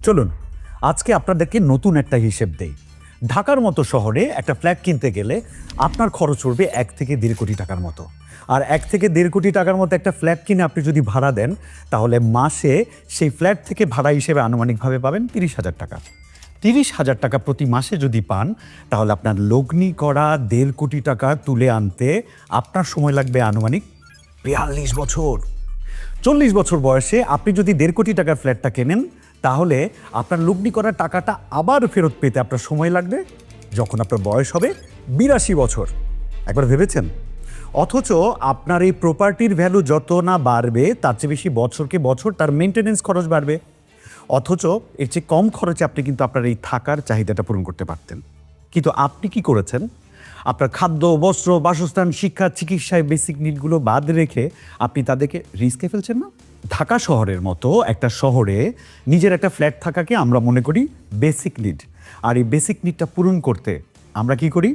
চলুন আজকে আপনাদেরকে নতুন একটা হিসেব দেই। ঢাকার মতো শহরে একটা ফ্ল্যাট কিনতে গেলে আপনার খরচ পড়বে 1 থেকে 1.5 কোটি টাকার মতো। আর 1 থেকে 1.5 কোটি টাকার মতো একটা ফ্ল্যাট কিনে আপনি যদি ভাড়া দেন, তাহলে মাসে সেই ফ্ল্যাট থেকে ভাড়া হিসেবে আনুমানিকভাবে পাবেন 30,000 টাকা। 30,000 টাকা প্রতি মাসে যদি পান, তাহলে আপনার লগ্নি করা 1.5 কোটি টাকা তুলে আনতে আপনার সময় লাগবে আনুমানিক 42 বছর। 40 বছর বয়সে আপনি যদি 1.5 কোটি টাকার ফ্ল্যাটটা কেনেন, তাহলে আপনার লগ্নি করা টাকাটা আবার ফেরত পেতে আপনার সময় লাগবে যখন আপনার বয়স হবে 82 বছর। একবার ভেবেছেন? অথচ আপনার এই প্রপার্টির ভ্যালু যত না বাড়বে, তার চেয়ে বেশি বছরকে বছর তার মেনটেনেন্স খরচ বাড়বে। অথচ এর চেয়ে কম খরচে আপনি কিন্তু আপনার এই থাকার চাহিদাটা পূরণ করতে পারতেন। কিন্তু আপনি কি করেছেন? আপনার খাদ্য, বস্ত্র, বাসস্থান, শিক্ষা, চিকিৎসায় বেসিক নিডগুলো বাদ রেখে আপনি তাদেরকে রিস্কে ফেলছেন না? ঢাকা শহরের মতো একটা শহরে নিজের একটা ফ্ল্যাট থাকাকে আমরা মনে করি বেসিক নিড। আর এই বেসিক নিডটা পূরণ করতে আমরা কি করি?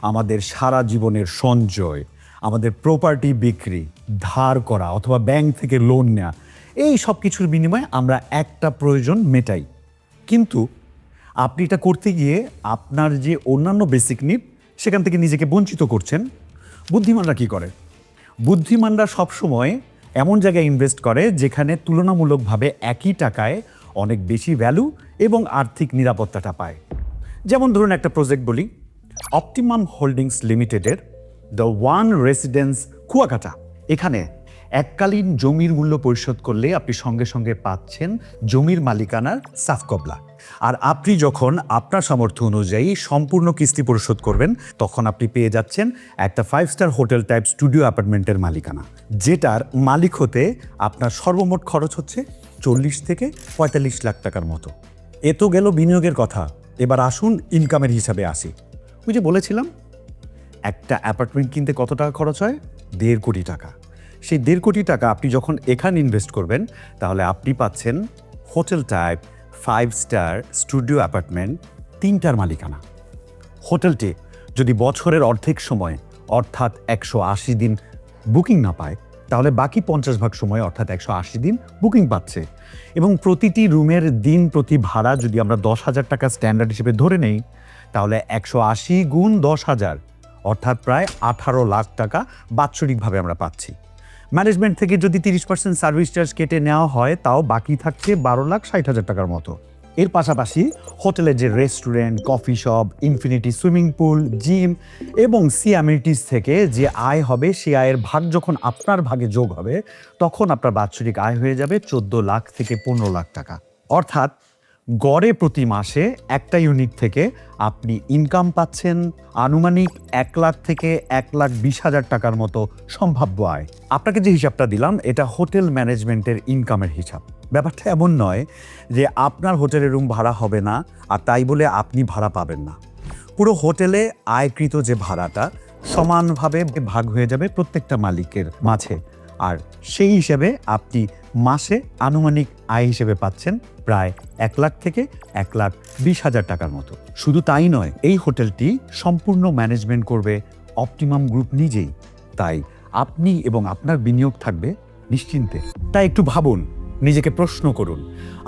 আমাদের সারা জীবনের সঞ্চয়, আমাদের প্রপার্টি বিক্রি, ধার করা অথবা ব্যাংক থেকে লোন নেওয়া, এই সব কিছুর বিনিময়ে আমরা একটা প্রয়োজন মেটাই। কিন্তু আপনি এটা করতে গিয়ে আপনার যে অন্যান্য বেসিক নিড, সেখান থেকে নিজেকে বঞ্চিত করছেন। বুদ্ধিমানরা কি করে? বুদ্ধিমানরা সবসময় এমন জায়গায় ইনভেস্ট করে যেখানে তুলনামূলকভাবে একই টাকায় অনেক বেশি ভ্যালু এবং আর্থিক নিরাপত্তাটা পায়। যেমন ধরুন একটা প্রজেক্ট বলি, অপটিমাম হোল্ডিংস লিমিটেডের দ্য ওয়ান রেসিডেন্স কুয়াকাটা। এখানে এককালীন জমির মূল্য পরিশোধ করলে আপনি সঙ্গে সঙ্গে পাচ্ছেন জমির মালিকানার সাফকবলা। আর আপনি যখন আপনার সামর্থ্য অনুযায়ী সম্পূর্ণ কিস্তি পরিশোধ করবেন, তখন আপনি পেয়ে যাচ্ছেন একটা 5 স্টার হোটেল টাইপ স্টুডিও অ্যাপার্টমেন্টের মালিকানা, যেটার মালিক হতে আপনার সর্বমোট খরচ হচ্ছে 40 থেকে 45 লাখ টাকার মতো। এ তো গেল বিনিয়োগের কথা। এবার আসুন ইনকামের হিসাবে আসি। ওই যে বলেছিলাম, একটা অ্যাপার্টমেন্ট কিনতে কত টাকা খরচ হয়? 1.5 কোটি টাকা। সেই 1.5 কোটি টাকা আপনি যখন এখানে ইনভেস্ট করবেন, তাহলে আপনি পাচ্ছেন hotel type 5 star studio apartment 3টার মালিকানা। হোটেলটি যদি বছরের অর্ধেক সময় অর্থাৎ 180 দিন বুকিং না পায়, তাহলে বাকি 50 ভাগ সময় অর্থাৎ 180 দিন বুকিং পাচ্ছে। এবং প্রতিটি রুমের দিন প্রতি ভাড়া যদি আমরা 10,000 টাকা স্ট্যান্ডার্ড হিসেবে ধরে নেই, তাহলে 180 গুণ 10,000 অর্থাৎ প্রায় 18 লাখ টাকা বাৎসরিকভাবে আমরা পাচ্ছি। ম্যানেজমেন্ট থেকে যদি 30% সার্ভিস চার্জ কেটে নেওয়া হয়, তাও বাকি থাকছে 12,60,000 টাকার মতো। এর পাশাপাশি হোটেলের যে restaurant, coffee shop, infinity swimming pool, gym এবং সি অ্যামিনিটিস থেকে যে আয় হবে, সেই আয়ের ভাগ যখন আপনার ভাগে যোগ হবে, তখন আপনার বাৎসরিক আয় হয়ে যাবে 14 লাখ থেকে 15 লাখ টাকা। অর্থাৎ গড়ে প্রতি মাসে একটা ইউনিট থেকে আপনি ইনকাম পাচ্ছেন আনুমানিক 1 লাখ থেকে 1,20,000 টাকার মতো সম্ভাব্য আয়। আপনাকে যে হিসাবটা দিলাম, এটা হোটেল ম্যানেজমেন্টের ইনকামের হিসাব। ব্যাপারটা এমন নয় যে আপনার হোটেলের রুম ভাড়া হবে না আর তাই বলে আপনি ভাড়া পাবেন না। পুরো হোটেলে আয়কৃত যে ভাড়াটা সমানভাবে ভাগ হয়ে যাবে প্রত্যেকটা মালিকের মাঝে। আর সেই হিসেবে আপনি মাসে আনুমানিক আয় হিসেবে পাচ্ছেন প্রায় 1 লাখ থেকে 1,20,000 টাকার মতো। শুধু তাই নয়, এই হোটেলটি সম্পূর্ণ ম্যানেজমেন্ট করবে অপটিমাম গ্রুপ নিজেই। তাই আপনি এবং আপনার বিনিয়োগ থাকবে নিশ্চিন্তে। তাই একটু ভাবুন, নিজেকে প্রশ্ন করুন,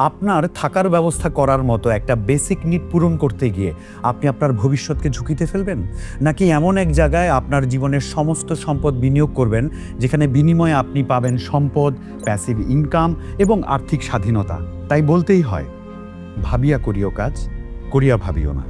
আপনার থাকার ব্যবস্থা করার মতো একটা বেসিক নিড পূরণ করতে গিয়ে আপনি আপনার ভবিষ্যৎকে ঝুঁকিতে ফেলবেন, নাকি এমন এক জায়গায় আপনার জীবনের সমস্ত সম্পদ বিনিয়োগ করবেন যেখানে বিনিময়ে আপনি পাবেন সম্পদ, প্যাসিভ ইনকাম এবং আর্থিক স্বাধীনতা। তাই বলতেই হয়, ভাবিয়া করিও কাজ, করিয়া ভাবিও না।